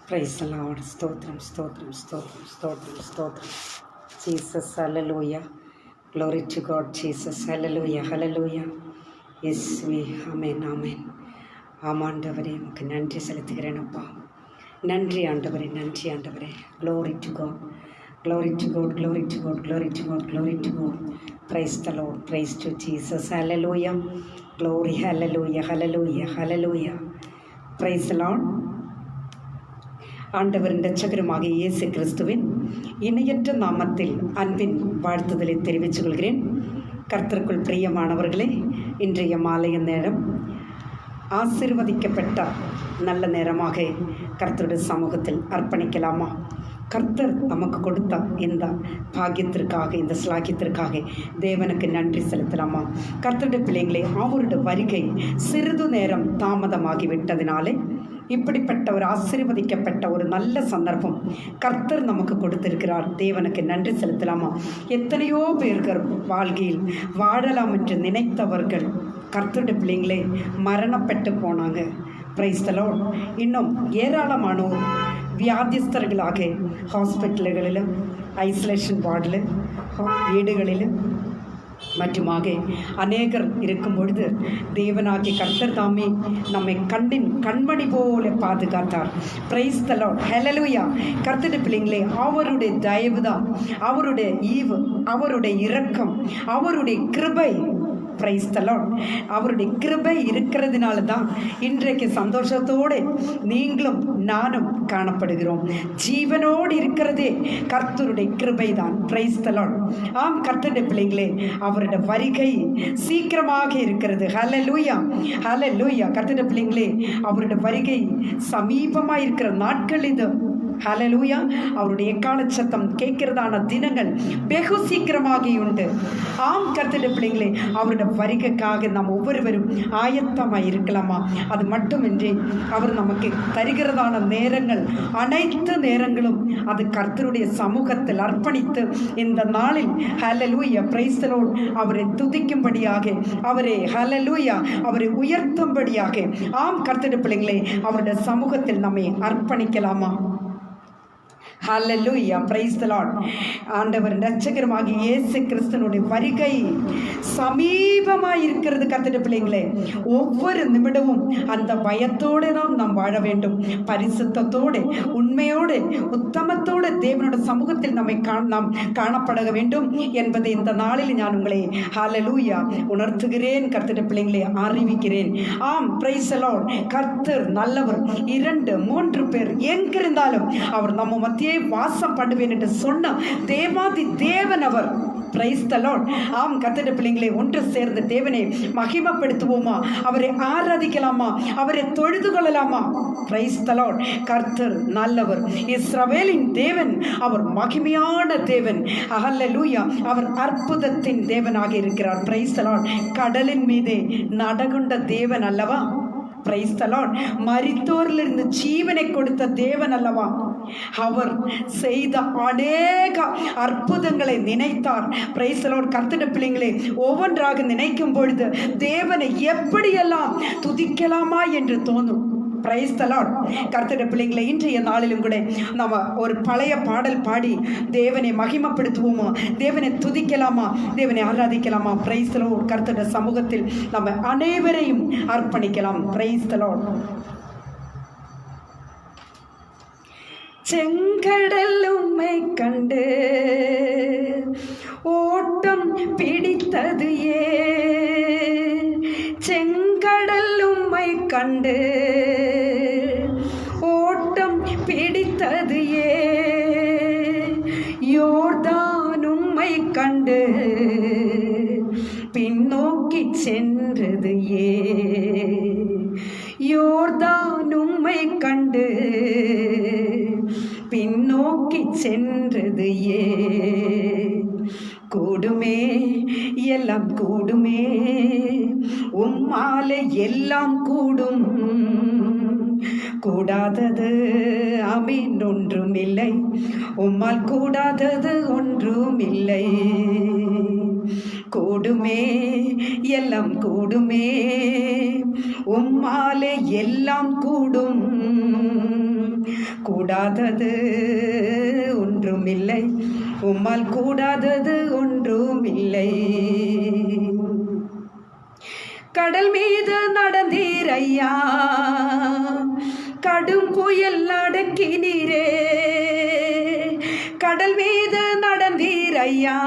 Praise the Lord. Stotram, stotram, stotram, stotram, stotram. Jesus, hallelujah. Glory to God, Jesus. Hallelujah, hallelujah. Yes, we, amen, amen. ஆமாண்டவரே உமக்கு நன்றி செலுத்துகிறேனப்பா. நன்றி ஆண்டவரே, நன்றி ஆண்டவரே. Glory to God. Glory to God, glory to God, glory to God, glory to God. Praise the Lord, praise to Jesus. Hallelujah. Glory, hallelujah, hallelujah, hallelujah. Praise the Lord. ஆண்டவரின் இரட்சகருமாகிய இயேசு கிறிஸ்துவின் இணையற்ற நாமத்தில் அன்பின் வாழ்த்துதலை தெரிவித்துக் கொள்கிறேன். கர்த்தருக்குள் பிரியமானவர்களே, இன்றைய மாலைய நேரம் ஆசீர்வதிக்கப்பட்ட நல்ல நேரமாக கர்த்தருடைய சமூகத்தில் அர்ப்பணிக்கலாமா? கர்த்தர் நமக்கு கொடுத்த இந்த பாக்கியத்திற்காக, இந்த ஸ்லாக்கியத்திற்காக தேவனுக்கு நன்றி செலுத்தலாமா? கர்த்தருடைய பிள்ளைங்களே, அவருடைய வருகை சிறிது நேரம் தாமதமாகிவிட்டதினாலே இப்படிப்பட்ட ஒரு ஆசீர்வதிக்கப்பட்ட ஒரு நல்ல சந்தர்ப்பம் கர்த்தர் நமக்கு கொடுத்திருக்கிறார். தேவனுக்கு நன்றி செலுத்தலாமா? எத்தனையோ பேர்கள் வாழ்க்கையில் வாழலாம் என்று நினைத்தவர்கள் கர்த்தருடைய பிள்ளைங்களே மரணப்பட்டு போனாங்க. Price the Lord. இன்னும் ஏராளமானோர் வியாதிஸ்தர்களாக ஹாஸ்பிட்டல்களில், ஐசோலேஷன் வார்டில், வீடுகளில் மற்றுமாக அநேகர் இருக்கும் பொழுது தேவனாகிய கர்த்தர் தாமே நம்மை கண்மணி போல பாதுகாத்தார். பிரைஸ் தி லார்ட், ஹல்லேலூயா. கர்த்தருடைய பிள்ளைங்களே, அவருடைய தயவு தான், அவருடைய ஈவு, அவருடைய இரக்கம், அவருடைய கிருபை. Price the Lord. அவருடைய கிருபை இருக்கிறதுனால தான் இன்றைக்கு சந்தோஷத்தோடு நீங்களும் நானும் காணப்படுகிறோம். ஜீவனோடு இருக்கிறதே கர்த்தருடைய கிருபை தான். Price the lord. ஆம், கர்த்தருடைய பிள்ளைங்களே, அவருடைய வருகை சீக்கிரமாக இருக்கிறது. ஹல்லேலூயா, ஹல்லேலூயா. கர்த்தருடைய பிள்ளைங்களே, அவருடைய வருகை சமீபமாக இருக்கிற நாட்கள் இது. ஹல்லேலூயா. அவருடைய எக்கால சத்தம் கேட்கிறதான தினங்கள் வெகு சீக்கிரமாக உண்டு. ஆம், கர்த்தருடைய பிள்ளைங்களே, அவருடைய வருகைக்காக நாம் ஒவ்வொருவரும் ஆயத்தமாக இருக்கலாமா? அது மட்டுமின்றி அவர் நமக்கு தருகிறதான நேரங்கள், அனைத்து நேரங்களும் அது கர்த்தருடைய சமூகத்தில் அர்ப்பணித்து இந்த நாளில் ஹல்லேலூயா, பிரைஸ் தி லார்ட், அவரை துதிக்கும்படியாக, அவரை ஹல்லேலூயா, அவரை உயர்த்தும்படியாக, ஆம் கர்த்தருடைய பிள்ளைங்களே, அவருடைய சமூகத்தில் நம்மை அர்ப்பணிக்கலாமா? ஹல்லேலூயா, பிரைஸ் தி லார்ட். ஆண்டவர் இரட்சகருமாகிய இயேசு கிறிஸ்துவினுடைய வருகை சமீபமாக இருக்கிறது. கர்த்தருடைய பிள்ளைங்களே, ஒவ்வொரு நிமிடமும் அந்த பயத்தோடு நாம் வாழ வேண்டும். பரிசுத்தத்தோடு, உண்மையோடு, உத்தமத்தோடு தேவனுடைய சமூகத்தில் நாம் காணப்பட வேண்டும் என்பதை இந்த நாளில் நான் உங்களை ஹல்லேலூயா உணர்த்துகிறேன். கர்த்தருடைய பிள்ளைங்களே, அறிவிக்கிறேன். ஆம், பிரைஸ் தி லார்ட். கர்த்தர் நல்லவர். 2, 3 பேர் எங்கிருந்தாலும் அவர் நம்ம மத்திய வாசம் பண்ணுவேன் என்று சொன்ன தேவாதி தேவன் அவர். Price the lord. ஆம், கர்த்தருடைய பிள்ளைங்களே, ஒன்று சேர்ந்து தேவனை மகிமைப்படுத்துவோமா? அவரை ஆராதிக்கலாமா? அவரை தொழுது கொள்ளலாமா? Price the Lord. கர்த்தர் நல்லவர். இஸ்ரவேலின் தேவன் அவர் மகிமையான தேவன். ஹல்லேலூயா. அவர் அற்புதத்தின் தேவனாக இருக்கிறார். Praise the Lord. கடலின் மீதே நடகுண்ட தேவன் அல்லவா? Price the Lord. மரித்தோரிலிருந்து ஜீவனை கொடுத்த தேவன் அல்லவா? அவர் செய்த அநேக அற்புதங்களை நினைத்தார். Price the lord. கர்த்தருடைய பிள்ளைங்களே, ஒவ்வொன்றாக நினைக்கும் பொழுது தேவனை எப்படியெல்லாம் துதிக்கலாமா என்று தோணும். Price the lord. கர்த்தருடைய பிள்ளைங்களே, இன்றைய நாளிலும் கூட நம்ம ஒரு பழைய பாடல் பாடி தேவனை மகிமைப்படுத்துவோமா? தேவனை துதிக்கலாமா? தேவனை ஆராதிக்கலாமா? Price the lord. கர்த்தருடைய சமூகத்தில் நம்ம அனைவரையும் அர்ப்பணிக்கலாம். Price the Lord. செங்கடல் உம்மை கண்டு ஓட்டம் பிடித்தது ஏன்? செங்கடல் உம்மை கண்டு ஓட்டம் பிடித்தது ஏன்? யோர்தான் உம்மை கண்டு பின்னோக்கி சென்றது ஏன்? யோர்தான் உம்மை கண்டு பின்னோக்கி சென்றது ஏன்? கூடுமே, எல்லாம் கூடுமே, உம்மாலே எல்லாம் கூடும். கூடாதது ஆமீன் ஒன்றுமில்லை, உம்மால் கூடாதது ஒன்றுமில்லை. கூடுமே எல்லாம் கூடுமே, உம்மாலே எல்லாம் கூடும். கூடாதது ஒன்றுமில்லை, உம்மால் கூடாதது ஒன்றுமில்லை. கடல் மீது நடந்தீர் ஐயா, கடும் புயல் அடக்கினீரே. கடல் மீது நடந்தீர் ஐயா,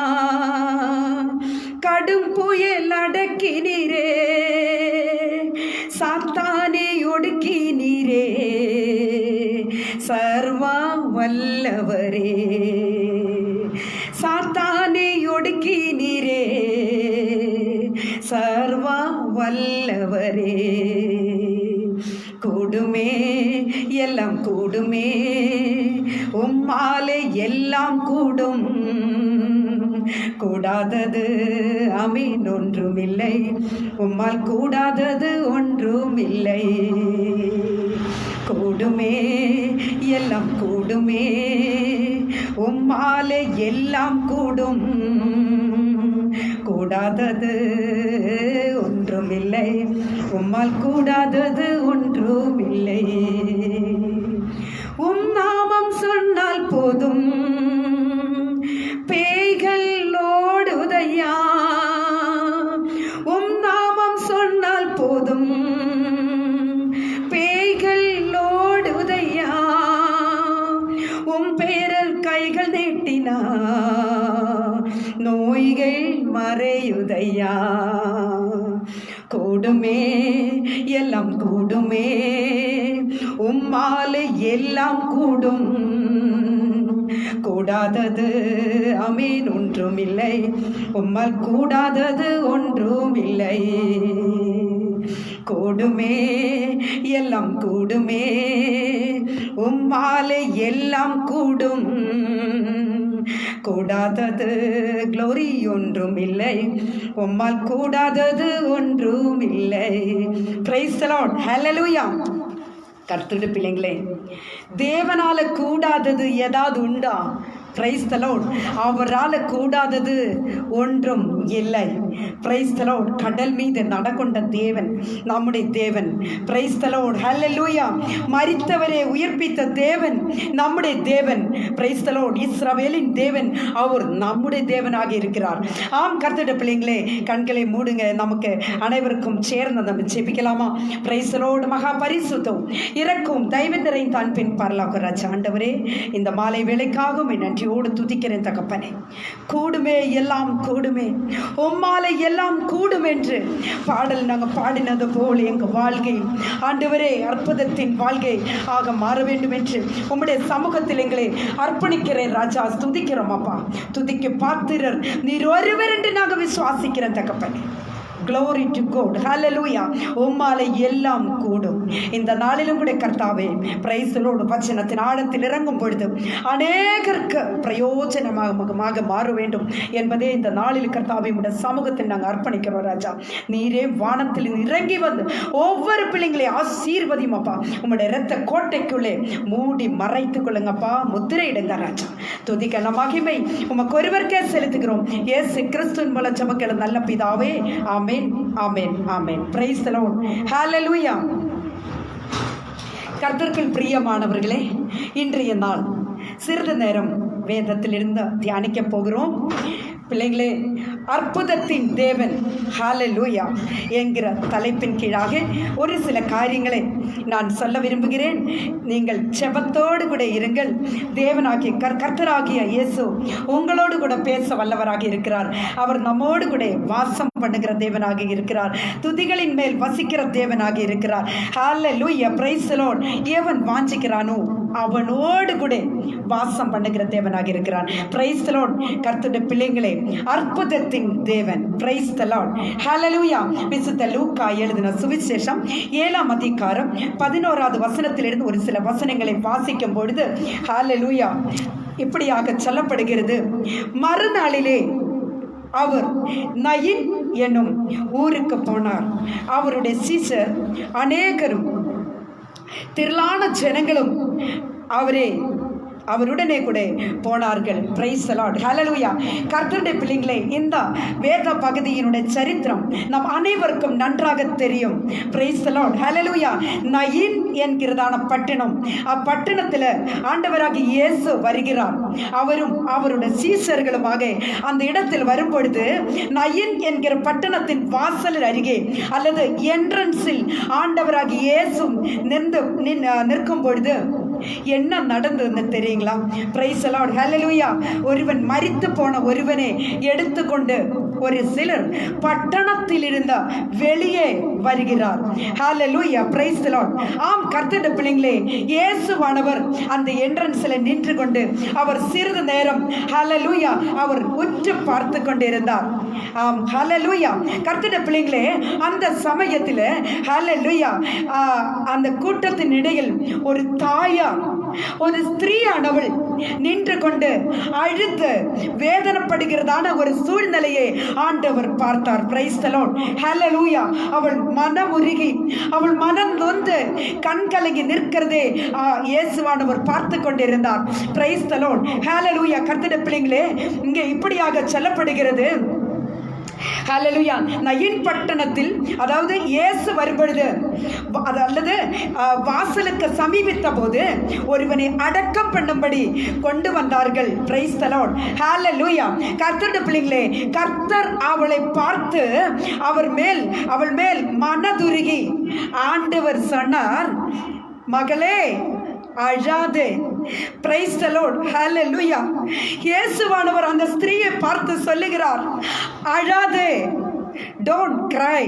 கடும் புயல் அடக்கினீரே. சாத்தானை ஒடுக்கினீரே, சர்வ வல்லவரே. சாத்தானை ஒடுக்கினீரே, சர்வ வல்லவரே. கூடுமே எல்லாம் கூடுமே, உம்மாலே எல்லாம் கூடும். கூடாதது ஆமீன் ஒன்றுமில்லை, உம்மால் கூடாதது ஒன்றுமில்லை. கூடுமே எல்லாம் கூடுமே, உம்மாலே எல்லாம் கூடும். கூடாதது ஒன்றுமில்லை, உம்மால் கூடாதது ஒன்றுமில்லை. உம் நாமம் சொன்னால் போதும், பேய்கள் ஓடுதையா. உம் நாமம் சொன்னால் போதும், பேய்கள் ஓடுதையா. உம் பேரல் கைகள் நீட்டினா, நோய்கள் மறையுதையா. கூடுமே எல்லாம் கூடுமே, உம்மாலே எல்லாம் கூடும். கூடாதது ஆமீன் ஒன்றுமில்லை, உம்மால் கூடாதது ஒன்றுமில்லை. கூடுமே எல்லாம் கூடுமே, உம்மாலே எல்லாம் கூடும். கூடாதது க்ளோரி ஒன்றுமில்லை, உம்மால் கூடாதது ஒன்றுமில்லை. பிரைஸ் தி லார்ட், ஹல்லேலூயா. கர்த்தருடைய பிள்ளைங்களே, தேவனால கூடாதது ஏதாவது உண்டா? Price the Lord. அவரால் கூடாதது ஒன்றும் இல்லை. Praise the Lord. கடல் மீது நடக்கொண்ட தேவன் நம்முடைய தேவன். பிரைஸ் தி லார்ட், ஹல்லேலூயா. மரித்தவரை உயிர்ப்பித்த தேவன் நம்முடைய தேவன். Price the Lord. இஸ்ரவேலின் தேவன் அவர் நம்முடைய தேவனாக இருக்கிறார். ஆம் கர்த்தருடைய பிள்ளைங்களே, கண்களை மூடுங்க. நமக்கு அனைவருக்கும் சேர்ந்து நம்ம ஜெபிக்கலாமா? Price the Lord. மகா பரிசுத்தம் இறக்கும் தெய்வத்தின் தான் பின் பரலோக ராஜா ஆண்டவரே, இந்த மாலை வேளைக்காகவும் நன்றியோடு துதிக்கிறேன் தகப்பனே. கூடுமே எல்லாம் கூடுமே, உம்மாலே எல்லாம் கூடும் என்று பாடல் நாங்கள் பாடினது போல் எங்கள் வாழ்க்கை ஆண்டவரே அற்புதத்தின் வாழ்க்கை ஆக மாற வேண்டும் என்று உம்முடைய சமூகத்தில் எங்களை அர்ப்பணிக்கிறேன் ராஜா. துதிக்கிறோம் அப்பா. துதிக்க பாத்திரர் நீர் ஒருவர் என்று நாங்கள் விசுவாசிக்கிறேன் தகப்பனே. Glory to God. Hallelujah. உம்மாலே எல்லாம் கூடும். இந்த நாளிலும் கூட கர்த்தாவே, பிரைஸ் தி லார்ட், வசனத்தின் ஆழத்தில் இறங்கும் பொழுது அநேகருக்கு பிரயோஜனமாக மாற வேண்டும் என்பதே இந்த நாளில் கர்த்தாவே உடைய சமூகத்தில் நாங்கள் அர்ப்பணிக்கிறோம் ராஜா. நீரே வானத்தில் இறங்கி வந்து ஒவ்வொரு பிள்ளைங்களையும் ஆசீர்வதியும் அப்பா. உம்முடைய இரத்த கோட்டைக்குள்ளே மூடி மறைத்துக் கொள்ளுங்கப்பா. முத்திரையிடுங்க ராஜா. துதிக்க மகிமை உமக்கு ஒருவருக்கே செலுத்துகிறோம். இயேசு கிறிஸ்துவின் மூலம் ஜெபிக்கிற நல்ல பிதாவே, ஆமென், ஆமென், ஆமென். பிரைஸ் தி லார்ட், ஹல்லேலூயா. கர்த்தருக்குள் பிரியமானவர்களே, இன்றைய நாள் சிறிது நேரம் வேதத்திலிருந்து தியானிக்க போகிறோம். பிள்ளைங்களே, அற்புதத்தின் தேவன் ஹல்லேலூயா என்கிற தலைப்பின் கீழாக ஒரு சில காரியங்களை நான் சொல்ல விரும்புகிறேன். நீங்கள் ஜெபத்தோடு கூட இருங்கள். தேவனாகிய கர்த்தராகிய இயேசு உங்களோடு கூட பேச வல்லவராக இருக்கிறார். அவர் நம்மோடு கூட வாசம் பண்ணுகிற தேவனாக இருக்கிறார். துதிகளின் மேல் வசிக்கிற தேவனாக இருக்கிறார். ஹல்லேலூயா, பிரைஸ் தி லார்ட். எவன் வாஞ்சிக்கிறானோ அவனோடு கூட வாசம் பண்ணுகிற தேவனாக இருக்கிறான். Price the lord. கர்த்தருடைய பிள்ளைங்களே, அற்புதத்தின் தேவன். பிரைஸ் தி லார்ட், ஹல்லேலூயா. விசுத்த லூக்கா எழுதின சுவிசேஷம் 7ஆம் அதிகாரம் 11வது வசனத்திலிருந்து ஒரு சில வசனங்களை வாசிக்கும் பொழுது ஹல்லேலூயா இப்படியாக சொல்லப்படுகிறது. மறுநாளிலே அவர் நயின் என்னும் ஊருக்கு போனார். அவருடைய சீஷர் அநேகரும் திரளான ஜனங்களும் அவருடனே கூட போனார்கள். Praise the lord. ஹல்லேலூயா. கர்த்தருடைய பிள்ளைகளே, இந்த வேத பகுதியினுடைய சரித்திரம் நம் அனைவருக்கும் நன்றாக தெரியும். Price the lord. Hallelujah. Nine என்கிறதான பட்டணம், அப்பட்டணத்தில் ஆண்டவராகிய இயேசு வருகிறார். அவரும் அவருடைய சீஷர்களுமாக அந்த இடத்தில் வரும்பொழுது நயின் என்கிற பட்டணத்தின் வாசல் அருகே அல்லது என்ட்ரன்ஸில் ஆண்டவராகிய இயேசு நிற்கும் பொழுது என்ன நடந்ததுன்னு தெரியுங்களா? Praise the lord. ஹல்லேலூயா. ஒருவன் மரித்து போன ஒருவனை எடுத்துக்கொண்டு ஒரு சிலர் பட்டணத்தில் இருந்த வெளியே வருகிறார். ஹல்லேலூயா. Praise the lord. ஆம் கர்த்தருடைய பிள்ளைகளே, இயேசுவானவர் அந்த என்ட்ரன்ஸ்ல நின்று கொண்டு அவர் சிறிது நேரம் ஹல்லேலூயா அவர் உற்று பார்த்து கொண்டிருந்தார். ஆம் ஹல்லேலூயா. கர்த்தருடைய பிள்ளைகளே, அந்த சமயத்தில் ஹல்லேலூயா அந்த கூட்டத்தின் இடையில் ஒரு தாயார், ஒரு ஸ்திரீயானவள் நின்று கொண்டு அழுது வேதனைப்படுகிறதான ஒரு சூழ்நிலையை ஆண்டவர் பார்த்தார். Praise the lord. ஹல்லேலூயா. அவள் மனம் உருகி, அவள் மனம் நொந்து கண் கலங்கி நிற்கிறதே இயேசுவானவர் பார்த்து கொண்டிருந்தார். Praise the lord. ஹல்லேலூயா. கர்த்தருடைய பிள்ளைகளே, இங்கே இப்படியாக சொல்லப்படுகிறது. ஹல்லேலூயா. நயின் பட்டணத்தில், அதாவது இயேசு வரும்பொழுது அல்லது வாசலுக்கு சமீபித்த போது ஒருவனை அடக்கம் பண்ணும்படி கொண்டு வந்தார்கள். Praise the lord. ஹல்லேலூயா. கர்த்தருடைய பிள்ளைகளே, கர்த்தர் அவளை பார்த்து அவள் மேல் மனதுருகி ஆண்டவர் சொன்னார், மகளே அழாதே. Praise the lord. ஹல்லேலூயா. இயேசுவானவர் அந்த ஸ்திரீயை பார்த்து சொல்லுகிறார், அழாதே, don't cry.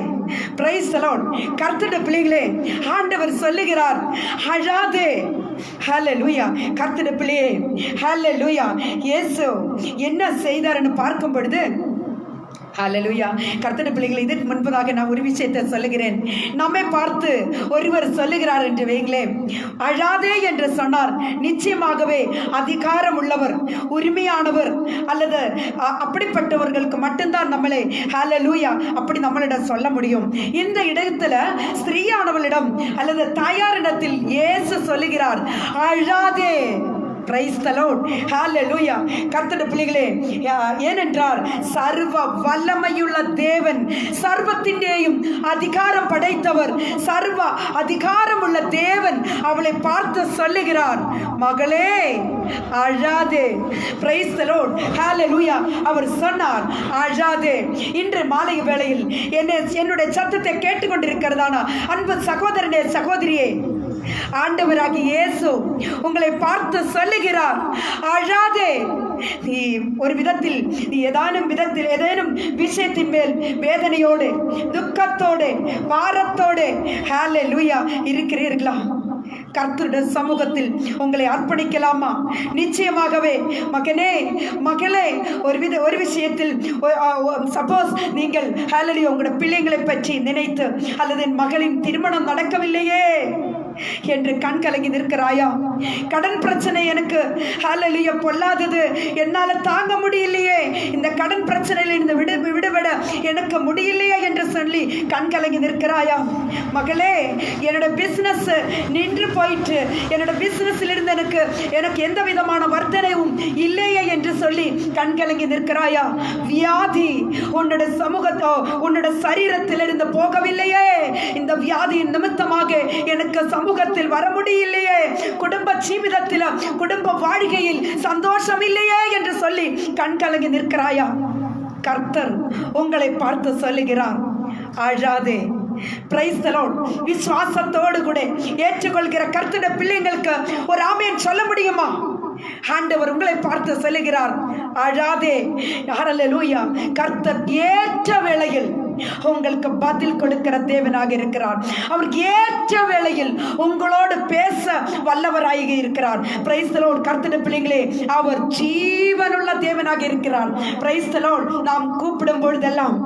Praise the lord. கர்த்தருடைய பிள்ளைகளே, ஆண்டவர் சொல்லுகிறார், அழாதே. ஹல்லேலூயா. கர்த்தருடைய பிள்ளையே, ஹல்லேலூயா. இயேசு என்ன செய்தார்னு பார்க்கும் பொழுது, ஹல்லேலூயா. கர்த்தருடைய பிள்ளைகளை, இதற்கு முன்பதாக நான் ஒரு விஷயத்தை சொல்லுகிறேன். நம்மை பார்த்து ஒருவர் சொல்லுகிறார் என்று வைங்களேன், அழாதே என்று சொன்னார். நிச்சயமாகவே அதிகாரம் உள்ளவர், உரிமையானவர் அல்லது அப்படிப்பட்டவர்களுக்கு மட்டும்தான் நம்மளை ஹல்லேலூயா அப்படி நம்மளிடம் சொல்ல முடியும். இந்த இடத்துல ஸ்திரீயானவளிடம் அல்லது தாயாரிடத்தில் இயேசு சொல்லுகிறார், அழாதே. Praise the lord. ஹல்லேலூயா. கர்த்தருடைய பிள்ளைகளே, ஏனென்றால் சர்வ வல்லமையுள்ள தேவன், சர்வத்தின்மேலும் அதிகாரம் படைத்தவர், சர்வ அதிகாரம் உள்ள தேவன் அவளை பார்த்து சொல்லுகிறார், மகளே அழாதே. Praise the lord. ஹல்லேலூயா. அவர் சொன்னார், அழாதே. இன்று மாலை வேளையில் என்னுடைய சத்தத்தை கேட்டுக்கொண்டிருக்கிறதான அன்பு சகோதரனே, சகோதரியே, ஆண்டவராகிய இயேசு உங்களை பார்த்து சொல்லுகிறார், அழாதே. நீ ஒரு விதத்தில், நீ ஏதேனும் விஷயத்தின் மேல் வேதனையோடு, துக்கத்தோடு, பாரத்தோடு ஹல்லேலூயா இருக்கிறீர்களா? கர்த்தருடைய சமூகத்தில் உங்களை அர்ப்பணிக்கலாமா? நிச்சயமாகவே மகனே, மகளே, ஒரு விஷயத்தில் சப்போஸ் நீங்கள் ஹல்லேலூயா உங்களுடைய பிள்ளைங்களை பற்றி நினைத்து அல்லது என் மகளின் திருமணம் நடக்கவில்லையே என்று கண் கலங்கி நிற்கிறாயா? கடன் பிரச்சனை எனக்கு ஹல்லேலூயா பொல்லாதது, என்னால் தாங்க முடியலையே, இந்த கடன் பிரச்சனையிலிருந்து விடுபட எனக்கு முடியலையே என்று சொல்லி கண் கலங்கி நிற்கிறாயா? மகளே, என்னோட பிசினஸ் நின்று போயிட்டு, என்னோட பிசினஸ்ல இருந்து எனக்கு எந்த விதமான வர்த்தனையும் இல்லையே என்று சொல்லி கண் கலங்கி நிற்கிறாயா? வியாதி உன்னோட சமூகத்தோ உன்னோட சரீரத்திலிருந்து போகவில்லையே, இந்த வியாதியின் நிமித்தமாக எனக்கு சமூகத்தில் வர முடியலையே, குடும்ப ஜீவிதத்தில், குடும்ப வாழ்க்கையில் சந்தோஷம் இல்லையே என்று சொல்லி கண் கலங்கி நிற்கிறாயா? கர்த்தர் உங்களை பார்த்து சொல்லுகிறார், அழாதே. Praise the Lord. விசுவாசத்தோடு கூட ஏற்றுக்கொள்கிற கர்த்தருடைய பிள்ளைங்களுக்கு ஒரு ஆமென் சொல்ல முடியுமா? ஆண்டவர் உங்களை பார்த்து சொல்லுகிறார், அழாதே. ஹல்லேலூயா. கர்த்தர் ஏற்ற வேளையில் உங்களுக்கு பதில் கொடுக்கிற தேவனாக இருக்கிறார். அவர் ஏற்ற வேளையில் உங்களோடு பேச வல்லவராக இருக்கிறார். Praise the lord. கர்த்தருடைய பிள்ளைகளே, அவர் ஜீவனுள்ள தேவனாக இருக்கிறார். Praise the Lord. நாம் கூப்பிடும் பொழுதெல்லாம்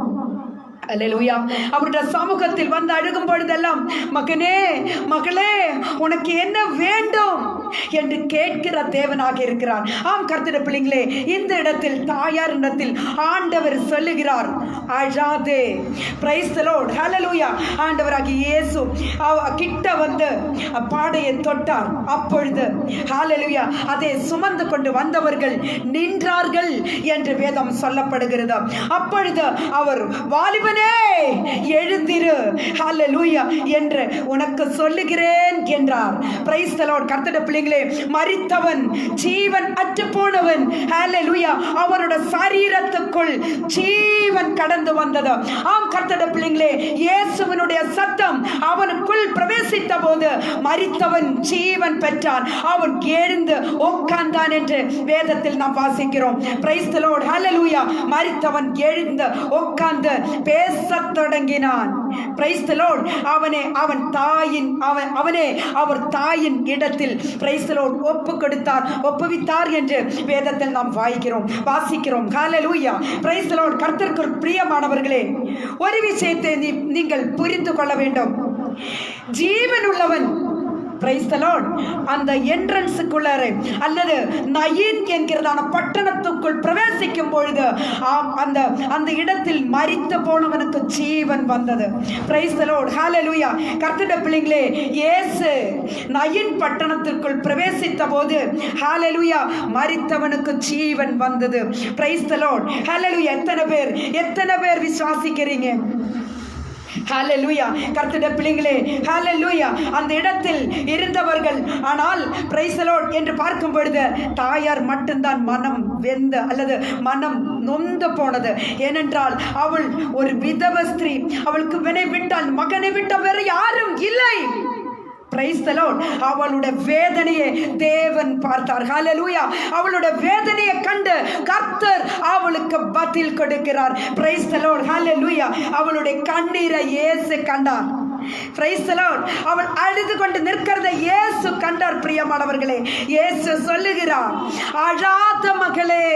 அல்லேலூயா அவருடைய சமூகத்தில் வந்து அழுகும் பொழுதெல்லாம், மகனே, மகளே, உனக்கு என்ன வேண்டும்? என்று கேட்கிற தேவனாக இருக்கிறார். ஆம் கர்த்தருடைய பிள்ளைகளே, இந்த இடத்தில் தாயார் இடத்தில் ஆண்டவர் சொல்லுகிறார், அழாதே. பிரைஸ் தி லார்ட், ஹல்லேலூயா. ஆண்டவராகிய இயேசு கிட்ட வந்து பாடையை தொட்டார். அப்பொழுது ஹல்லேலூயா அதை சுமந்து கொண்டு வந்தவர்கள் நின்றார்கள் என்று வேதம் சொல்லப்படுகிறது. அப்பொழுது அவர், வாலிபனே எழுந்திரு, ஹல்லேலூயா என்று உனக்கு சொல்லுகிறேன் என்றார். Price the lord. கர்த்தருடைய பிள்ளைகளே, மரித்தவன், ஜீவன் அற்று போனவன், ஹல்லேலூயா, அவருடைய சரீரத்துக்குள் ஜீவன் கடந்து வந்தது. ஆம் கர்த்தருடைய பிள்ளைகளே, இயேசுவினுடைய சத்தம் அவனுக்குள் பிரவேசித்த போது மரித்தவன் ஜீவன் பெற்றான். அவன் எழுந்து உட்கார்ந்தான் என்று வேதத்தில் நாம் வாசிக்கிறோம். பிரைஸ் தி லார்ட், ஹல்லேலூயா. மரித்தவன் எழுந்து உட்கார்ந்து பேசத் தொடங்கினான். Price the Lord. அவனே அவர் தாயின் இடத்தில் பிரைஸ் தி லார்ட் ஒப்புவித்தார் என்று வேதத்தில் நாம் வாசிக்கிறோம். ஹல்லேலூயா. Praise the lord. கர்த்தருக்கு பிரியமானவர்களே, ஒரு விஷயத்தை நீங்கள் புரிந்து கொள்ள வேண்டும். ஜீவன் உள்ளவன், பிரைஸ் தி லார்ட், அந்த என்ட்ரன்ஸுக்குள்ளார அல்லது நயீன் என்கிறதான பட்டணத்துக்குள் பிரவேசிக்கும் பொழுது அந்த இடத்தில் மரித்து போனவனுக்கு ஜீவன் வந்தது. பிரைஸ் தி லார்ட், ஹல்லேலூயா. கர்த்தருடைய பிள்ளைகளே, இயேசு நயீன் பட்டணத்திற்குள் பிரவேசித்த போது ஹல்லேலூயா மரித்தவனுக்கு ஜீவன் வந்தது. பிரைஸ் தி லார்ட், ஹல்லேலூயா. எத்தனை பேர் விசுவாசிக்கிறீங்க? ஹல்லேலூயா. கர்த்தருடைய பிள்ளைகளே, ஹல்லேலூயா. அந்த இடத்தில் இருந்தவர்கள், ஆனால் பிரைஸ் தி லார்ட் என்று பார்க்கும் பொழுது தாயார் மட்டும்தான் மனம் வெந்த அல்லது மனம் நொந்து போனது. ஏனென்றால் அவள் ஒரு விதவ ஸ்திரீ. அவளுக்கு மகனை விட்ட வேறு யாரும் இல்லை. Praise the Lord. அவளுடைய வேதனையை தேவன் பார்த்தார். ஹல்லேலூயா. அவளுடைய வேதனையை கண்டு கர்த்தர் அவளுக்கு பதில் கொடுக்கிறார். பிரைஸ் தி லார்ட், ஹல்லேலூயா. அவளுடைய கண்ணீரை இயேசு கண்டார். Price the Lord. அவள் அழுது கொண்டு நிற்கிறதை இயேசு கண்டார். பிரியமானவர்களே, இயேசு சொல்லுகிறார், அழாத மகளே.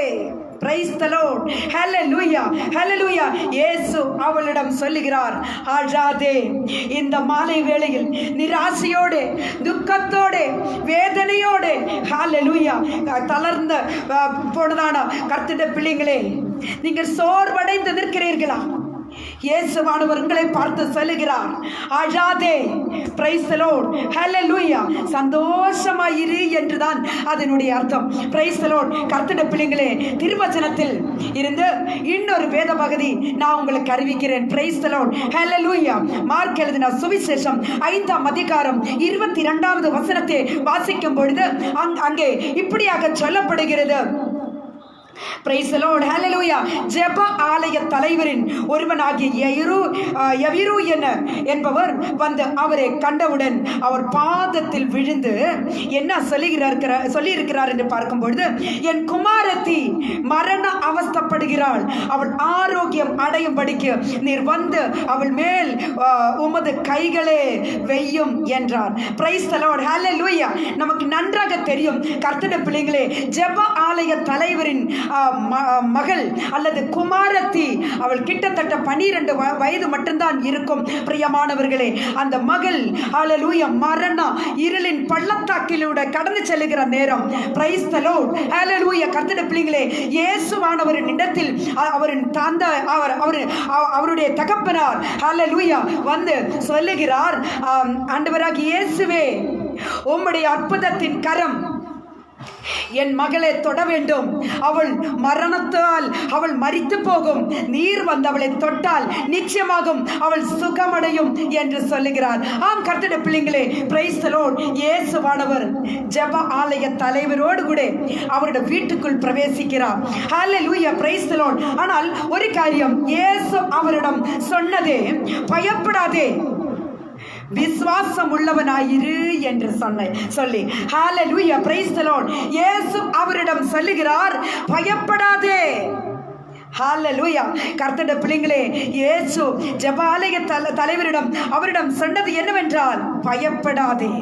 பிரைஸ் தி லார்ட், ஹல்லேலூயா, ஹல்லேலூயா. இயேசு அவளிடம் சொல்லுகிறார், அழாதே. இந்த மாலை வேளையில் நிராசையோடு, துக்கத்தோடு, வேதனையோடு, ஹல்லேலூயா, தளர்ந்த போனதான கர்த்தருடைய பிள்ளைகளே, நீங்கள் சோர்வடைந்து நிற்கிறீர்களா? இயேசுவானவர் உங்களை பார்த்து சொல்லுகிறார், அழாதே. பிரைஸ் தி லார்ட், ஹல்லேலூயா. சந்தோஷமாயிரு என்றுதான் அதனுடைய அர்த்தம். Price the lord. கர்த்தருடைய பிள்ளைகளே, திருவசனத்தில் இருந்து இன்னொரு வேத பகுதி நான் உங்களுக்கு அறிவிக்கிறேன். பிரைஸ் தி லார்ட், ஹல்லேலூயா. மார்க் எழுதின சுவிசேஷம் 5ஆம் அதிகாரம் 22வது வசனத்தை வாசிக்கும் பொழுது அங்கே இப்படியாக சொல்லப்படுகிறது. பிரைஸ் தி லார்ட், ஹல்லேலூயா. ஜெப ஆலய தலைவரின் ஒருவனாகிய யவிரு என்பவர் வந்து அவரை கண்டவுடன் அவர் பாதத்தில் விழுந்து என்ன சொல்லியிருக்கிறார் என்று பார்க்கும்பொழுது, என் குமாரத்தி மரண அவஸ்தைப்படுகிறாள், அவள் ஆரோக்கியம் அடையும்படிக்கு நீர் வந்து அவள் மேல் உமது கைகளே வெய்யும் என்றார். பிரைஸ் தி லார்ட், ஹல்லேலூயா. நமக்கு நன்றாக தெரியும் கர்த்தருடைய பிள்ளைகளே, ஜெப ஆலய தலைவரின் மகள் அல்லது குமாரத்தி, அவள் கிட்டத்தட்ட 12 வயது மட்டும்தான் இருக்கும். பிரியமானவர்களே, அந்த மகள் ஹல்லேலூயா மரண இருளின் பள்ளத்தாக்கிலூட கடந்து செல்லுகிற நேரம். பிரைஸ் தி லார்ட், ஹல்லேலூயா. கர்த்தருடைய பிள்ளைகளே, இயேசுவானவரின் இடத்தில் அவரின் தந்தை அவருடைய தகப்பனார் ஹல்லேலூயா வந்து சொல்லுகிறார், ஆண்டவராகிய இயேசுவே, உம்முடைய அற்புதத்தின் கரம் என் மகளை தொட வேண்டும். அவள் மரணத்தால் அவள் மரித்து போகும். நீர் வந்து அவளை தொட்டால் நிச்சயமாகும் அவள் சுகமடையும் என்று சொல்லுகிறார். ஆம் கர்த்தருடைய பிள்ளைகளே, பிரைஸ் தி லார்ட். இயேசுவானவர் ஜெப ஆலய தலைவரோடு கூட அவருடைய வீட்டுக்குள் பிரவேசிக்கிறார். ஹல்லேலூயா, பிரைஸ் தி லார்ட். ஆனால் ஒரு காரியம் இயேசு அவரிடம் சொன்னது, பயப்படாதே, விசுவாசம் உள்ளவனாயிரு என்று சொல்லி ஹல்லேலூயா, பிரைஸ் தி லார்ட். இயேசு அவரிடம் சொல்லுகிறார், பயப்படாதே. ஹல்லேலூயா. கர்த்தருடைய பிள்ளைகளே, இயேசு ஜெபாலய தலைவரிடம் அவரிடம் சொன்னது என்னவென்றால், பயப்படாதே.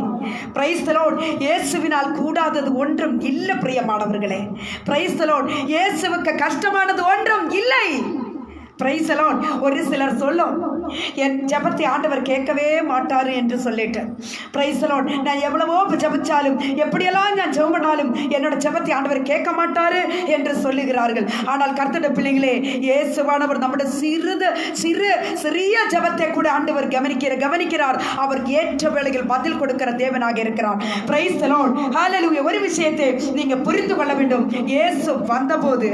Praise the Lord. இயேசுவினால் கூடாதது ஒன்றும் இல்லை பிரியமானவர்களே. Price the Lord. இயேசுவுக்கு கஷ்டமானது ஒன்றும் இல்லை. பிரைஸ் எல்லாம். ஒரு சிலர் சொல்லும், என் ஜெபத்தை ஆண்டவர் கேட்கவே மாட்டாரு என்று சொல்லிட்டு. பிரைஸ் எல்லாம். நான் எவ்வளவோ ஜெபிச்சாலும் எப்படியெல்லாம் நான் ஜெபம் பண்ணாலும் என்னோட ஜெபத்தை ஆண்டவர் கேட்க மாட்டாரு என்று சொல்லுகிறார்கள். ஆனால் கர்த்தருடைய பிள்ளைகளே, இயேசுவானவர் நம்முடைய சிறிய ஜெபத்தை கூட ஆண்டவர் கவனிக்கிறார். அவர் ஏற்ற வேளையில் பதில் கொடுக்கிற தேவனாக இருக்கிறார். பிரைஸ் எல்லாம். ஹல்லேலூயா. ஒரு விஷயத்தை நீங்க புரிந்து கொள்ள வேண்டும். இயேசு வந்தபோது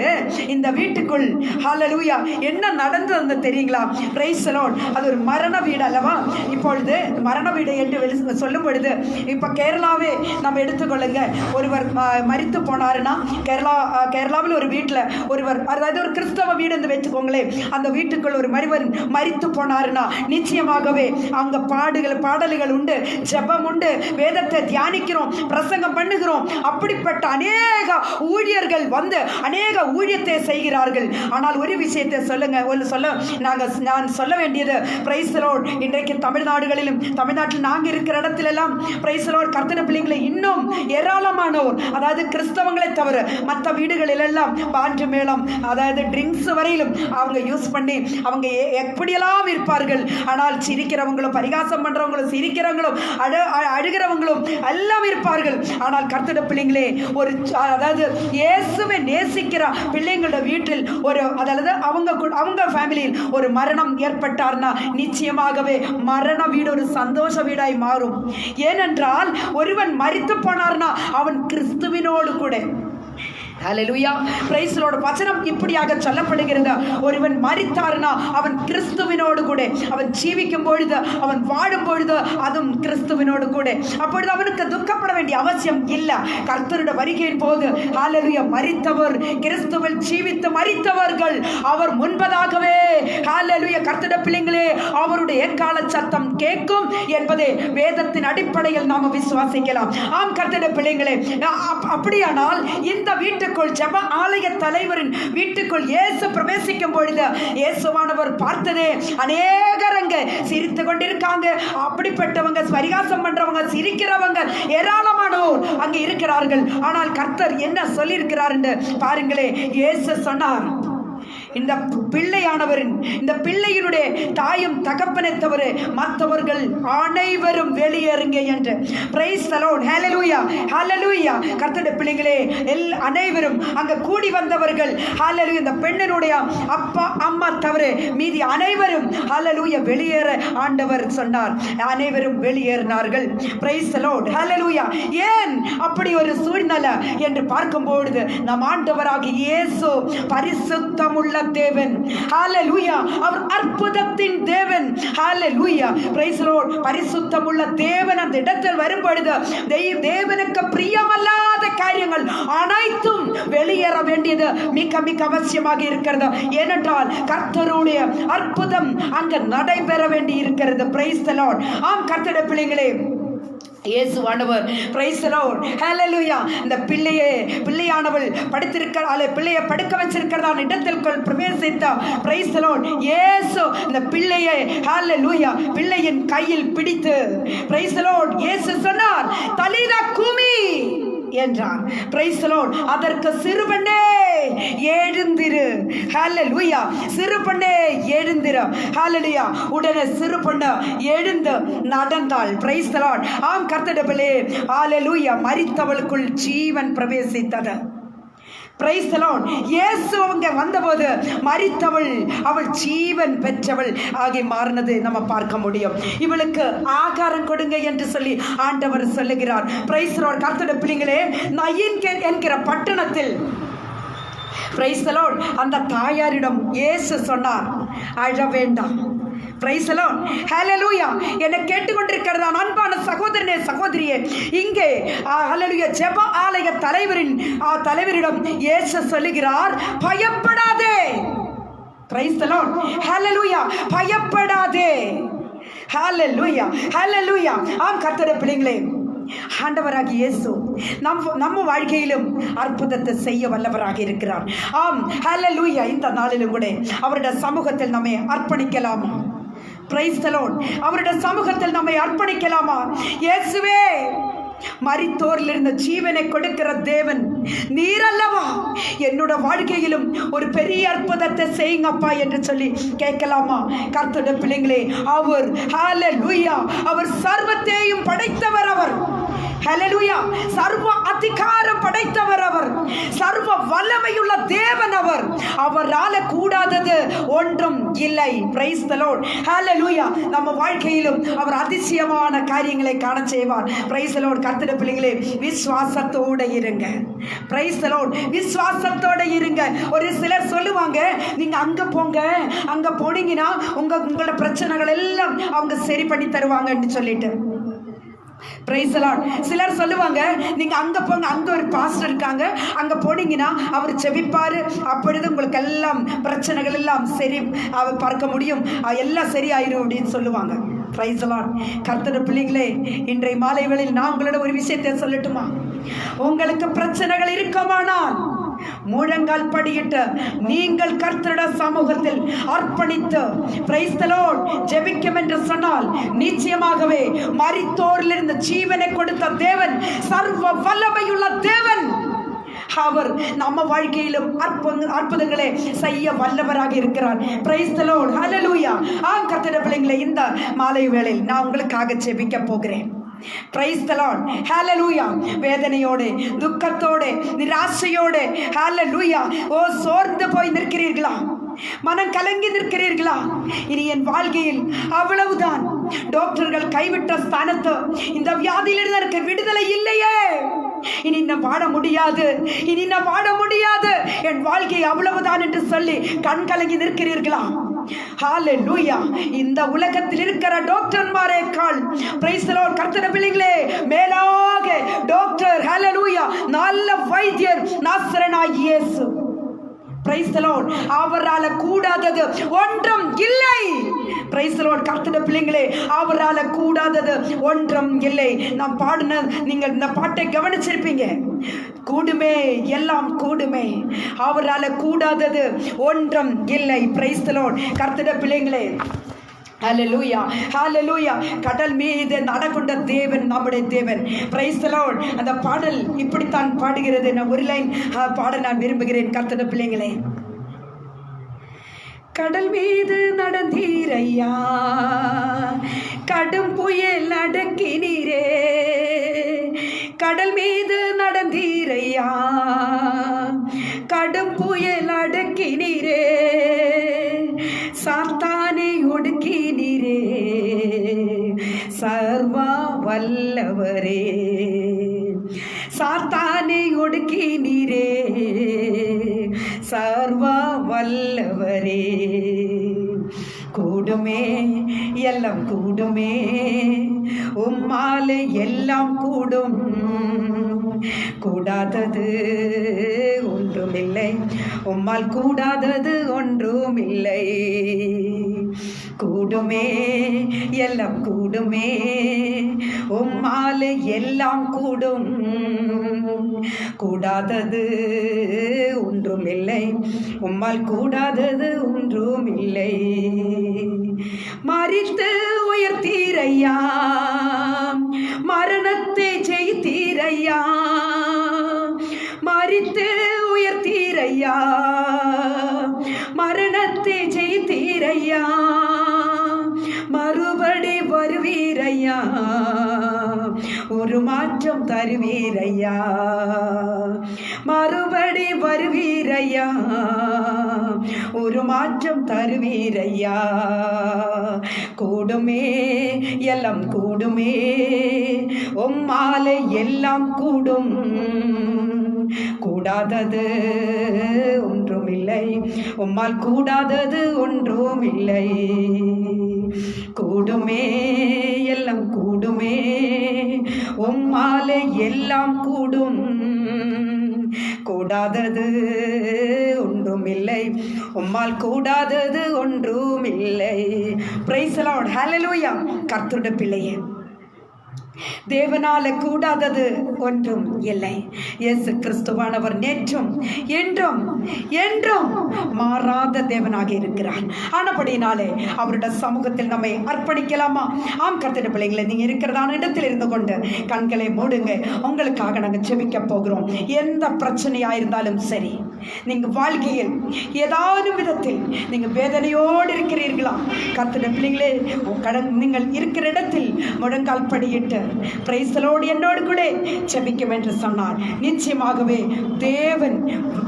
இந்த வீட்டுக்குள் ஹல்லேலூயா என்ன நடந்தது தெரியுங்களா? Praise Lord. அது ஒரு மரண வீடு அல்லவா? இப்பொழுது மரண வீடு என்று சொல்லும் பொழுது, இப்ப கேரளாவே நம்ம எடுத்துக்கொள்ளுங்க. ஒருவர் மரித்து போனாருன்னா கேரளாவில் ஒரு வீட்டில் ஒருவர், அதாவது ஒரு கிறிஸ்தவ வீடு என்று வச்சுக்கோங்களேன், அந்த வீட்டுக்குள் ஒரு மனிதன் மரித்து போனாருன்னா நிச்சயமாகவே அங்க பாடல்கள் உண்டு, ஜெபம் உண்டு, வேதத்தை தியானிக்கிறோம், பிரசங்கம் பண்ணுகிறோம். அப்படிப்பட்ட அநேக ஊழியர்கள் வந்து அநேக ஊழியத்தை செய்கிறார்கள். ஆனால் ஒரு விஷயத்தை சொல்லுங்க, நான் சொல்ல வேண்டியது, பிரைஸ் லார்ட், இன்றைக்கு தமிழ்நாட்டில் நாங்கள் இருக்கிற இடத்துல எல்லாம் பிரைஸ் லார்ட் கர்த்தருடைய பிள்ளைகளை இன்னும் ஏராளமானோர், அதாவது கிறிஸ்தவங்களை தவிர மற்ற வீடுகளில் எல்லாம் பாட்டு மேளம், அதாவது ட்ரிங்க்ஸ் வரையிலும் அவங்க யூஸ் பண்ணி அவங்க எப்படியெல்லாம் இருப்பார்கள். ஆனால் சிரிக்கிறவங்களும், பரிகாசம் பண்றவங்களும், சிரிக்கிறவங்களும், அழுகிறவங்களும் எல்லாம் இருப்பார்கள். ஆனால் கர்த்தருடைய பிள்ளைங்களே, ஒரு அதாவது இயேசுவை நேசிக்கிற பிள்ளைங்களோட வீட்டில் ஒரு, அதாவது அவங்க ஃபேமிலியில் ஒரு மரணம் ஏற்பட்டார்னா நிச்சயமாகவே மரண வீடு ஒரு சந்தோஷ வீடாய் மாறும். ஏனென்றால் ஒருவன் மரித்து போனார்னா அவன் கிறிஸ்துவினோடு கூட. ஹல்லேலூயா. Praise lord. வசனம் இப்படியாக சொல்லப்படுகிறது, ஒருவன் மரித்தார்னா அவன் கிறிஸ்துவினோடு கூட, அவன் ஜீவிக்கும் பொழுது, அவன் வாழும் பொழுது அதுவும் கிறிஸ்துவினோடு கூட. அப்பொழுது அவனுக்கு துக்கப்பட வேண்டிய அவசியம் இல்லை. கர்த்தருடைய வருகையின் போது ஹல்லேலூயா மரித்தவர், கிறிஸ்துவில் ஜீவித்து மரித்தவர்கள் அவர் முன்பதாகவே ஹல்லேலூயா கர்த்தருடைய பிள்ளைங்களே அவருடைய எக்கால சத்தம் கேட்கும் என்பதை வேதத்தின் அடிப்படையில் நாம விசுவாசிக்கலாம். ஆம் கர்த்தருடைய பிள்ளைங்களே, அப்படியானால் இந்த வீட்டுக்குள், ஜெப ஆலய தலைவரின் வீட்டுக்குள் இயேசு பிரவேசிக்கும் பொழுது இயேசுவானவர் பார்த்ததே அநேகர் அங்க சிரித்து கொண்டிருக்காங்க. அப்படிப்பட்டவங்க, பரிகாசம் பண்றவங்க, சிரிக்கிறவங்க ஏராளமானோர் அங்க இருக்கிறார்கள். ஆனால் கர்த்தர் என்ன சொல்லியிருக்கிறார் என்று பாருங்களே. இயேசு சொன்னார், இந்த பிள்ளையானவரின், இந்த பிள்ளையினுடைய தாயும் தகப்பனை தவிர மற்றவர்கள் அனைவரும் வெளியேறுங்க என்று. Praise the lord. ஹல்லேலூயா, ஹல்லேலூயா. கர்த்தருடைய பிள்ளைகளே, அனைவரும் அங்க கூடி வந்தவர்கள் ஹல்லேலூயா, இந்த பெண்ணினுடைய அப்பா அம்மா தவிர மீதி அனைவரும் ஹல்லேலூயா வெளியேற ஆண்டவர் சொன்னார். அனைவரும் வெளியேறினார்கள். Price the lord. ஹல்லேலூயா. ஏன் அப்படி ஒரு சூழ்நிலை என்று பார்க்கும்போது, நம் ஆண்டவராகிய இயேசு பரிசுத்தமுள்ள தேவன். ஹல்லேலூயா. அவர் அற்புதத்தின் தேவன். ஹல்லேலூயா. Praise the lord. பரிசுத்தமுள்ள தேவன் அந்த இடத்தில் வரும்பொழுது தேவனுக்கு பிரியமல்லாத காரியங்கள் அனைத்தும் வெளியேற வேண்டியது மிக மிக அவசியமாக இருக்கிறது. ஏனென்றால் கர்த்தருடைய அற்புதம் அங்கு நடைபெற வேண்டி இருக்கிறது. Price the lord. ஆம் கர்த்தருடைய பிள்ளைகளே, இயேசுவானவர் பிரைஸ் தி லார்ட். ஹல்லேலூயா. இந்த பிள்ளையானவள் பிள்ளையை படுக்க வச்சிருக்கிறதான இடத்திற்குள் பிரவேசித்த பிரைஸ் தி லார்ட் இயேசு இந்த பிள்ளையை ஹல்லேலூயா பிள்ளையின் கையில் பிடித்து பிரைஸ் தி லார்ட் இயேசு சொன்னார், தலீதா கூமி என்றார். Price the Lord. அதற்கு சிறுபெண்ணே எழுந்திரு. ஹல்லேலூயா. சிறுபெண்ணே எழுந்திரு. ஹல்லேலூயா. உடனே சிறுபெண்ணு எழுந்து நடந்தாள். Price the lord. ஆம் கர்த்தருடைய பிள்ளையே, ஹல்லேலூயா. மரித்தவளுக்குள் ஜீவன் பிரவேசித்தது. Price the Lord. இயேசு அவங்க வந்தபோது மரித்தவள் அவள் ஜீவன் பெற்றவள் ஆகி மாறினது நம்ம பார்க்க முடியும். இவளுக்கு ஆகாரம் கொடுங்க என்று சொல்லி ஆண்டவர் சொல்லுகிறார். Price the lord. கர்த்தருடைய பிள்ளைகளே, நயின் என்கிற பட்டணத்தில் பிரைஸ் தி லார்ட் அந்த தாயாரிடம் இயேசு சொன்னார், அழ வேண்டாம். Praise the lord. ஹல்லேலூயா. என்னை கேட்டுக்கொண்டிருக்கிறதா அன்பான சகோதரனே, சகோதரியே, இங்கே ஹல்லேலூயா ஜெப ஆலய தலைவரிடம் இயேசு சொல்லுகிறார், பயப்படாதே. Praise the lord. ஹல்லேலூயா. பயப்படாதே. ஹல்லேலூயா, ஹல்லேலூயா. ஆம் கர்த்தருடைய பிள்ளைகளே, ஆண்டவராகிய இயேசு நம்ம வாழ்க்கையிலும் அற்புதத்தை செய்ய வல்லவராக இருக்கிறார். ஆம் ஹல்லேலூயா. இந்த நாளிலும் கூட அவருடைய சமூகத்தில் நம்மை அர்ப்பணிக்கலாமா? Price the Lord. அவருடைய சமூகத்தில் நம்மை அர்ப்பணிக்கலாமா? இயேசுவே மரித்தோரில் இருந்த ஜீவனை கொடுக்கிற தேவன் நீர் அல்லவா? என்னோட வாழ்க்கையிலும் ஒரு பெரிய அற்புதத்தை செய்யுங்கப்பா என்று சொல்லி கேட்கலாமா? கர்த்தருடைய பிள்ளைங்களே, அவர் ஹல்லேலூயா, அவர் சர்வத்தையும் படைத்தவர். அவர் ஹல்லேலூயா, சர்வ அதிகாரம் படைத்தவர். அவர் சர்வ வல்லமையுள்ள தேவன். அவரால் கூடாதது ஒன்றும் இல்லை. Praise the lord. ஹல்லேலூயா. நம்ம வாழ்க்கையிலும் அவர் அதிசயமான காரியங்களை காண செய்வார். Praise the lord. கர்த்தருடைய பிள்ளைகளே, விசுவாசத்தோட இருங்க. Praise the lord. விசுவாசத்தோட இருங்க. ஒரு சிலர் சொல்லுவாங்க, நீங்க அங்க போங்க, அங்க போனீங்கன்னா உங்களோட பிரச்சனைகள் எல்லாம் அவங்க சரி பண்ணி தருவாங்கன்னு சொல்லிட்டு. Price the Lord. சிலர் சொல்லுவாங்க, நீங்க அங்க போங்க, அங்க ஒரு பாஸ்டர் இருக்காங்க, அங்க போனீங்கன்னா அவர் செபிப்பாரு, அப்பொழுது உங்களுக்கு எல்லாம் பிரச்சனைகள் எல்லாம் சரி பார்க்க முடியும், எல்லாம் சரியாயிரும் அப்படின்னு சொல்லுவாங்க. Price the lord. கர்த்தருடைய பிள்ளைகளே, இன்றைய மாலை வேளையில் நான் உங்களோட ஒரு விஷயத்தை சொல்லட்டுமா? உங்களுக்கு பிரச்சனைகள் இருக்குமானால் முழங்கால் படியிட்டு நீங்கள் கர்த்தருடைய சமூகத்தில் அர்ப்பணித்து பிரைஸ் தி லார்ட் ஜெபிக்கும் என்று சொன்னால், நிச்சயமாகவே மரித்தோரிலிருந்து ஜீவனை கொடுத்த தேவன், சர்வ வல்லமையுள்ள தேவன், அவர் நம்ம வாழ்க்கையிலும் அற்புதங்களை செய்ய வல்லவராக இருக்கிறார். Praise the lord. ஹல்லேலூயா. கர்த்தருடைய பிள்ளைகளே, இந்த மாலை வேளையில் நான் உங்களுக்காக ஜெபிக்க போகிறேன். Praise the lord. ஹல்லேலூயா. வேதனையோடு, துக்கத்தோடு, நிராசையோடு, ஹல்லேலூயா, சோர்ந்து போய் நிற்கிறீர்களா? மனம் கலங்கி நிற்கிறீர்களா? இனி என் வாழ்க்கையில் அவ்வளவுதான், டாக்டர்கள் கைவிட்ட ஸ்தானத்து இந்த வியாதியிலிருந்து எனக்கு விடுதலை இல்லையே, இனி நான் வாழ முடியாது, இனி நான் வாழ முடியாது, என் வாழ்க்கை அவ்வளவுதான் என்று சொல்லி கண் கலங்கி நிற்கிறீர்களா? ஹல்லேலூயா. இந்த உலகத்தில் இருக்கிற டாக்டர்மாரே கால், பிரைஸ் தி லார்ட், கர்த்தருடைய பிள்ளைகளே, மேலாக டாக்டர், ஹல்லேலூயா, நல்ல வைத்தியர் நாசரேயனாகிய இயேசு. Price the Lord. அவரால் கூடாதது ஒன்றும் இல்லை. Praise the lord. கர்த்தருடைய பிள்ளைகளே, அவரால் கூடாதது ஒன்றும் இல்லை. நாம் பாடின, நீங்கள் இந்த பாட்டை கவனிச்சிருப்பீங்க. கூடுமே, எல்லாம் கூடுமே, அவரால் கூடாதது ஒன்றும் இல்லை. Praise the lord. கர்த்தருடைய பிள்ளைகளே, ஹல்லேலூயா, ஹல்லேலூயா. கடல் மீது நடக்கொண்ட தேவன் நம்முடைய தேவன். Price the Lord. அந்த பாடல் இப்படித்தான் பாடுகிறது. நான் ஒரு லைன் பாட நான் விரும்புகிறேன். கர்த்தருடைய பிள்ளைகளே, கடல் மீது நடந்தீரையா, கடும் புயல் அடக்கினீரே, கடல் மீது நடந்தீரையா, கடும் புயல் அடக்கினீரே, சாத்தானை ஒடுக்கினீரே, சர்வ வல்லவரே, சாத்தானை ஒடுக்கினீரே, சர்வ வல்லவரே. கூடுமே, எல்லாம் கூடுமே, உம்மாலே எல்லாம் கூடும், கூடாதது ஒன்றுமில்லை, உம்மால் கூடாதது ஒன்றுமில்லை. கூடுமே, எல்லாம் கூடுமே, உம்மாலே எல்லாம் கூடும், கூடாதது ஒன்றுமில்லை, உம்மால் கூடாதது ஒன்றுமில்லை. மரித்து உயர்த்தீரையா, மரணத்தை ஜெயித்தீரையா, மரித்து உயர்த்தீரையா, மரணத்தை ஜெயித்தீரையா, மறுபடி வருவீரையா, ஒரு மாற்றம் தருவீரையா, மறுபடி வருவீரையா, ஒரு மாற்றம் தருவீரையா. கூடுமே, எல்லாம் கூடுமே, உம்மாலே எல்லாம் கூடும், கூடாதது ஒன்றுமில்லை, உம்மால் கூடாதது ஒன்றுமில்லை. கூடுமே, எல்லாம் கூடுமே, உம்மாலே எல்லாம் கூடும், கூடாதது ஒன்றுமில்லை, உம்மால் கூடாதது ஒன்றுமில்லை. Praise the lord. ஹல்லேலூயா. கர்த்தருடைய பிள்ளையே, தேவனால கூடாதது ஒன்றும் இல்லை. இயேசு கிறிஸ்துவானவர் நேற்றும் என்றும் என்றும் மாறாத தேவனாக இருக்கிறார். ஆனபடினாலே அவருடைய சமூகத்தில் நம்மை அர்ப்பணிக்கலாமா? ஆம் கர்த்தருடைய பிள்ளைகளை, நீங்க இருக்கிறதான இடத்தில் இருந்து கொண்டு கண்களை மூடுங்க. உங்களுக்காக நாங்கள் ஜெபிக்க போகிறோம். எந்த பிரச்சனையா இருந்தாலும் சரி, நீங்க வாழ்க்கையில் ஏதாவது விதத்தில் நீங்க வேதனையோடு இருக்கிறீர்களா? கர்த்தருடைய பிள்ளைகளே, நீங்கள் இருக்கிற இடத்தில் முழங்கால் படியிட்டு பிரைஸ்தலோடு என்னோடு கூட ஜெபிக்கும் என்று சொன்னார். நிச்சயமாகவே தேவன்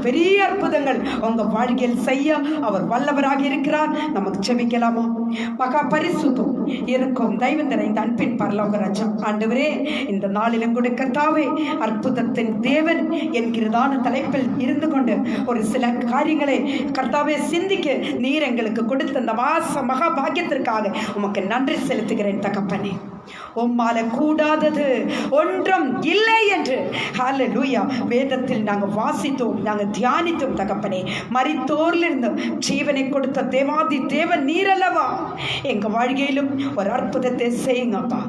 பெரிய அற்புதங்கள் உங்க வாழ்க்கையில் செய்ய அவர் வல்லவராக இருக்கிறார். நமக்கு ஜெபிக்கலாமா? மகா பரிசுத்தம் இருக்கும் தயவு நிறைந்த அன்பின் பரலோக ராஜா, ஆண்டவரே, இந்த நாளிலும் கூட கர்த்தாவே, அற்புதத்தின் தேவன் என்கிறதான தலைப்பில் இருந்து கொண்டு ஒரு சில காரியங்களை கர்த்தாவே சிந்திக்க நீர் எங்களுக்கு கொடுத்த அந்த மகா பாக்கியத்திற்காக உமக்கு நன்றி செலுத்துகிறேன் தகப்பனே. உம்மால கூடாதது ஒன்றும் இல்லை என்று ஹல்லேலூயா வேதத்தில் நாங்கள் வாசித்தோம், நாங்கள் தியானித்தோம் தகப்பனே. மரித்தோரிலிருந்து ஜீவனை கொடுத்த தேவாதி தேவன் நீர் அல்லவா? எங்க வாழ்க்கையிலும் ஒரு அற்புதத்தை செய்யுங்கப்பா.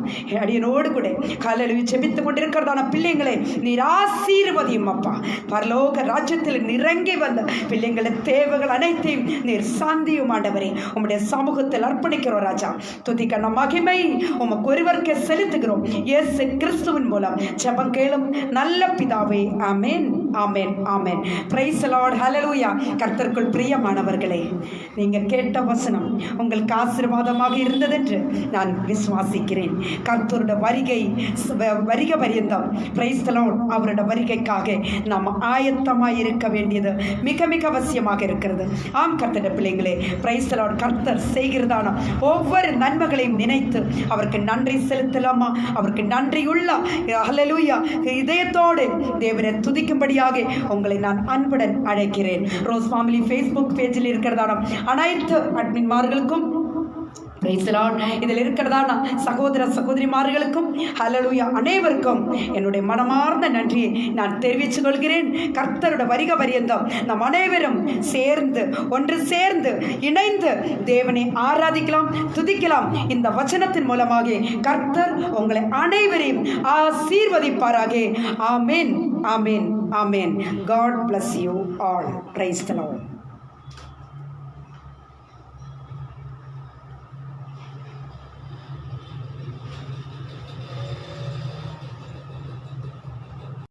அடியனோடு கூட ஹல்லேலூயா ஜெபித்து கொண்டிருக்கிறதான பிள்ளைங்களை நீர் ஆசீர்வதியும் அப்பா. பரலோக ராஜ்யத்தில் நிறங்கி வந்த பிள்ளைங்களை தேவைகள் அனைத்தையும் நீர் சாந்தியும் ஆண்டவரே. உம்முடைய சமூகத்தில் அர்ப்பணிக்கிறோம் ராஜா. துதிக்க மகிமை உமக்கு ஒருவருக்கு செலுத்துகிறோம். இயேசு கிறிஸ்துவின் மூலம் ஜெபம் கேளும் நல்ல பிதாவே. ஆமென், ஆமென், ஆமென். Praise the lord. ஹல்லேலூயா. கர்த்தருக்குள் பிரியமானவர்களே, நீங்க கேட்ட வசனம் உங்களுக்கு ஆசீர்வாதமாக இருந்தது என்று நான் விசுவாசிக்கிறேன். கர்த்தருடைய வருகை பரியந்தம் பிரைஸ் தி லார்ட் அவருடைய வருகைக்காக நாம் ஆயத்தமாய் இருக்க வேண்டியது மிக மிக அவசியமாக இருக்கிறது. ஆம் கர்த்தருடைய பிள்ளைகளே, பிரைஸ் தி லார்ட். கர்த்தர் செய்கிறதான ஒவ்வொரு நன்மைகளையும் நினைத்து அவருக்கு நன்றி செலுத்தலாமா? அவருக்கு நன்றியுள்ள ஹல்லேலூயா இதயத்தோடு தேவனை துதிக்கும்படியாக உங்களை நான் அன்புடன் அழைக்கிறேன். ரோஸ் ஃபேமிலி ஃபேஸ்புக் பேஜில் இருக்கிறதான அனைத்து அட்மின்மார்களுக்கும், இதில் இருக்கிறதான சகோதர சகோதரிமார்களுக்கும் ஹல்லேலூயா அனைவருக்கும் என்னுடைய மனமார்ந்த நன்றியை நான் தெரிவித்துக் கொள்கிறேன். கர்த்தருடைய வருகை பரியந்தம் நாம் அனைவரும் சேர்ந்து ஒன்று சேர்ந்து இணைந்து தேவனை ஆராதிக்கலாம், துதிக்கலாம். இந்த வசனத்தின் மூலமாக கர்த்தர் உங்களை அனைவரையும் ஆசீர்வதிப்பாராக. ஆமென், ஆமென், ஆமென். God bless you all. Praise the Lord.